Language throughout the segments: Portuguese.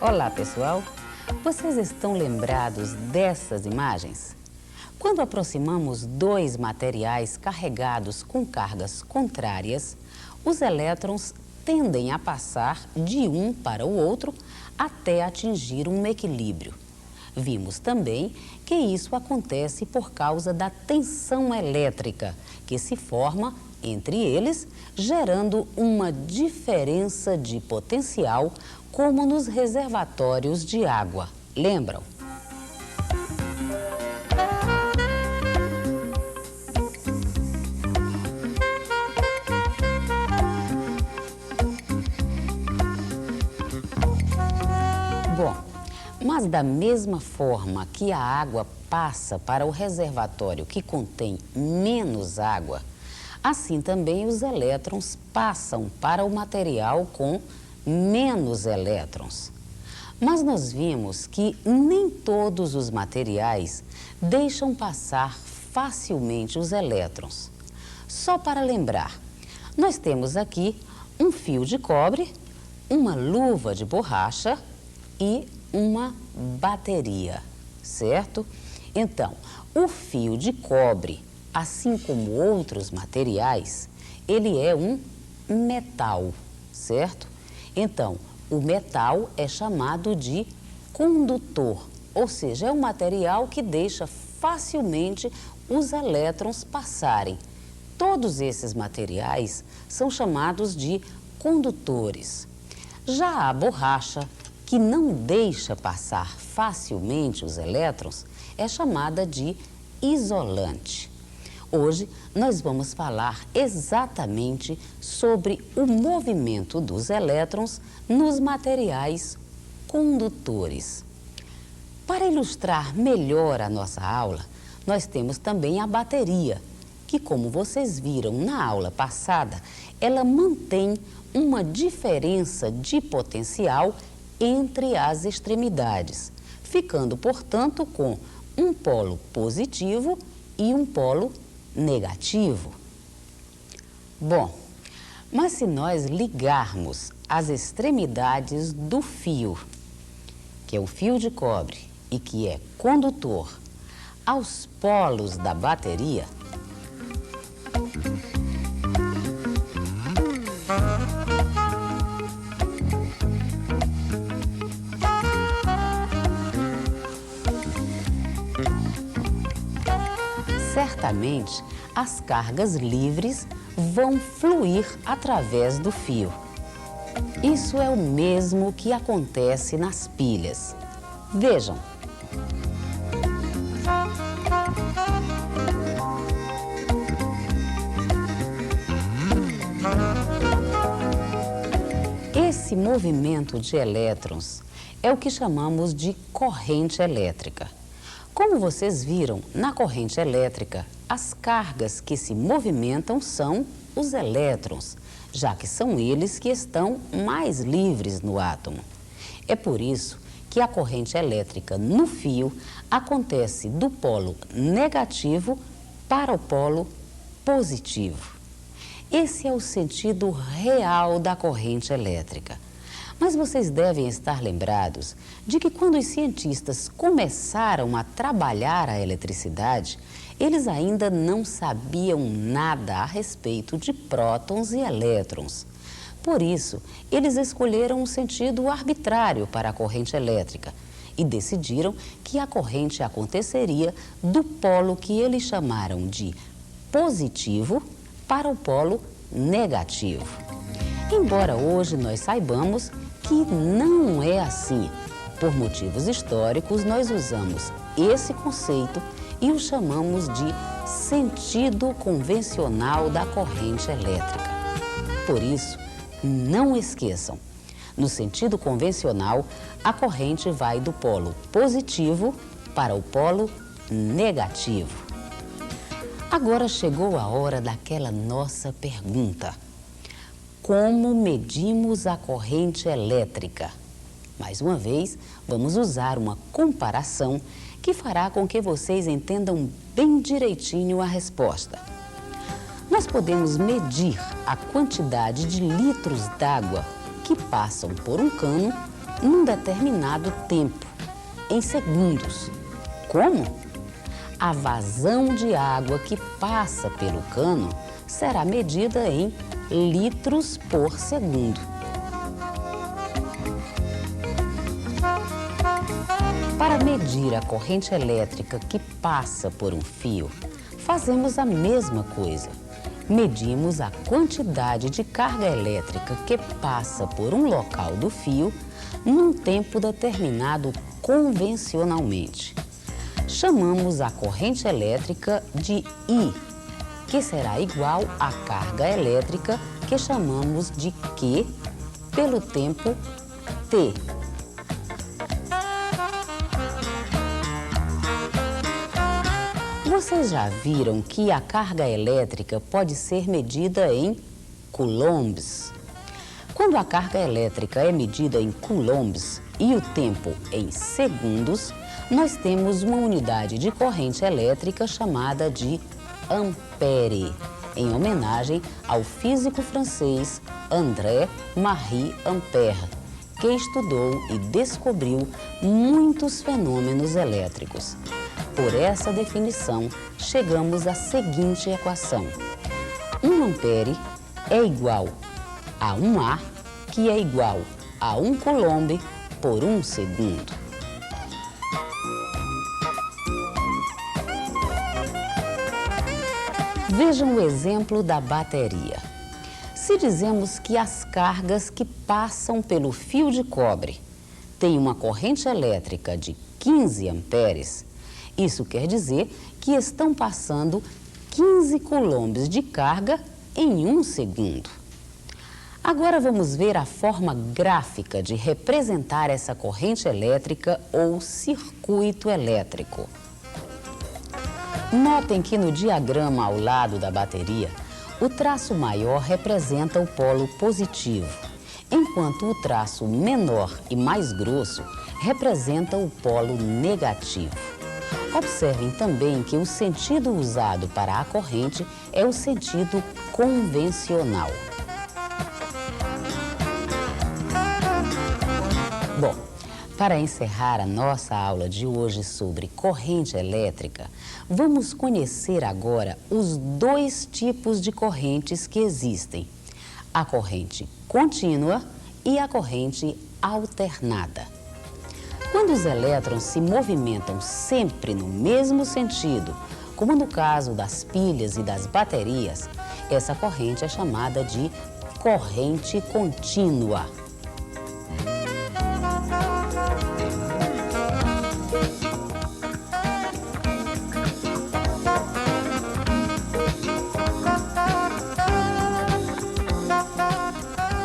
Olá, pessoal! Vocês estão lembrados dessas imagens? Quando aproximamos dois materiais carregados com cargas contrárias, os elétrons tendem a passar de um para o outro até atingir um equilíbrio. Vimos também que isso acontece por causa da tensão elétrica que se forma entre eles, gerando uma diferença de potencial, como nos reservatórios de água. Lembram? Bom, mas da mesma forma que a água passa para o reservatório que contém menos água, assim também os elétrons passam para o material com menos elétrons. Mas nós vimos que nem todos os materiais deixam passar facilmente os elétrons. Só para lembrar, nós temos aqui um fio de cobre, uma luva de borracha e uma bateria, certo? Então, o fio de cobre, assim como outros materiais, ele é um metal, certo? Então, o metal é chamado de condutor, ou seja, é um material que deixa facilmente os elétrons passarem. Todos esses materiais são chamados de condutores. Já a borracha, que não deixa passar facilmente os elétrons, é chamada de isolante. Hoje, nós vamos falar exatamente sobre o movimento dos elétrons nos materiais condutores. Para ilustrar melhor a nossa aula, nós temos também a bateria, que, como vocês viram na aula passada, ela mantém uma diferença de potencial entre as extremidades, ficando, portanto, com um polo positivo e um polo negativo. Bom, mas se nós ligarmos as extremidades do fio, que é o fio de cobre e que é condutor, aos polos da bateria, certamente as cargas livres vão fluir através do fio. Isso é o mesmo que acontece nas pilhas. Vejam. Esse movimento de elétrons é o que chamamos de corrente elétrica. Como vocês viram, na corrente elétrica, as cargas que se movimentam são os elétrons, já que são eles que estão mais livres no átomo. É por isso que a corrente elétrica no fio acontece do polo negativo para o polo positivo. Esse é o sentido real da corrente elétrica. Mas vocês devem estar lembrados de que quando os cientistas começaram a trabalhar a eletricidade, eles ainda não sabiam nada a respeito de prótons e elétrons. Por isso, eles escolheram um sentido arbitrário para a corrente elétrica e decidiram que a corrente aconteceria do polo que eles chamaram de positivo para o polo negativo. Embora hoje nós saibamos que não é assim. Por motivos históricos, nós usamos esse conceito e o chamamos de sentido convencional da corrente elétrica. Por isso, não esqueçam, no sentido convencional, a corrente vai do polo positivo para o polo negativo. Agora chegou a hora daquela nossa pergunta. Como medimos a corrente elétrica? Mais uma vez, vamos usar uma comparação que fará com que vocês entendam bem direitinho a resposta. Nós podemos medir a quantidade de litros d'água que passam por um cano num determinado tempo, em segundos. Como? A vazão de água que passa pelo cano será medida em litros por segundo. Para medir a corrente elétrica que passa por um fio, fazemos a mesma coisa. Medimos a quantidade de carga elétrica que passa por um local do fio num tempo determinado convencionalmente. Chamamos a corrente elétrica de I, que será igual à carga elétrica que chamamos de Q pelo tempo T. Vocês já viram que a carga elétrica pode ser medida em coulombs? Quando a carga elétrica é medida em coulombs e o tempo em segundos, nós temos uma unidade de corrente elétrica chamada de ampere, em homenagem ao físico francês André-Marie Ampère, que estudou e descobriu muitos fenômenos elétricos. Por essa definição, chegamos à seguinte equação. 1 ampere é igual a 1 A, que é igual a 1 coulomb por 1 segundo. Vejam o exemplo da bateria. Se dizemos que as cargas que passam pelo fio de cobre têm uma corrente elétrica de 15 amperes, isso quer dizer que estão passando 15 coulombs de carga em 1 segundo. Agora vamos ver a forma gráfica de representar essa corrente elétrica ou circuito elétrico. Notem que no diagrama ao lado da bateria, o traço maior representa o polo positivo, enquanto o traço menor e mais grosso representa o polo negativo. Observem também que o sentido usado para a corrente é o sentido convencional. Bom, para encerrar a nossa aula de hoje sobre corrente elétrica, vamos conhecer agora os 2 tipos de correntes que existem: a corrente contínua e a corrente alternada. Quando os elétrons se movimentam sempre no mesmo sentido, como no caso das pilhas e das baterias, essa corrente é chamada de corrente contínua.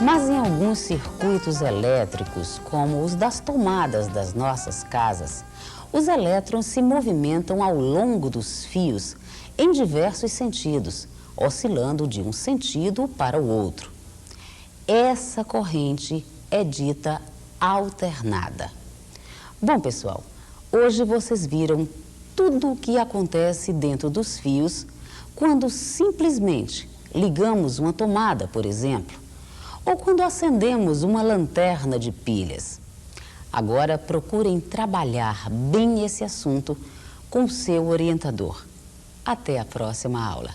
Mas em alguns circuitos elétricos, como os das tomadas das nossas casas, os elétrons se movimentam ao longo dos fios em diversos sentidos, oscilando de um sentido para o outro. Essa corrente é dita alternada. Bom, pessoal, hoje vocês viram tudo o que acontece dentro dos fios quando simplesmente ligamos uma tomada, por exemplo, ou quando acendemos uma lanterna de pilhas. Agora procurem trabalhar bem esse assunto com o seu orientador. Até a próxima aula.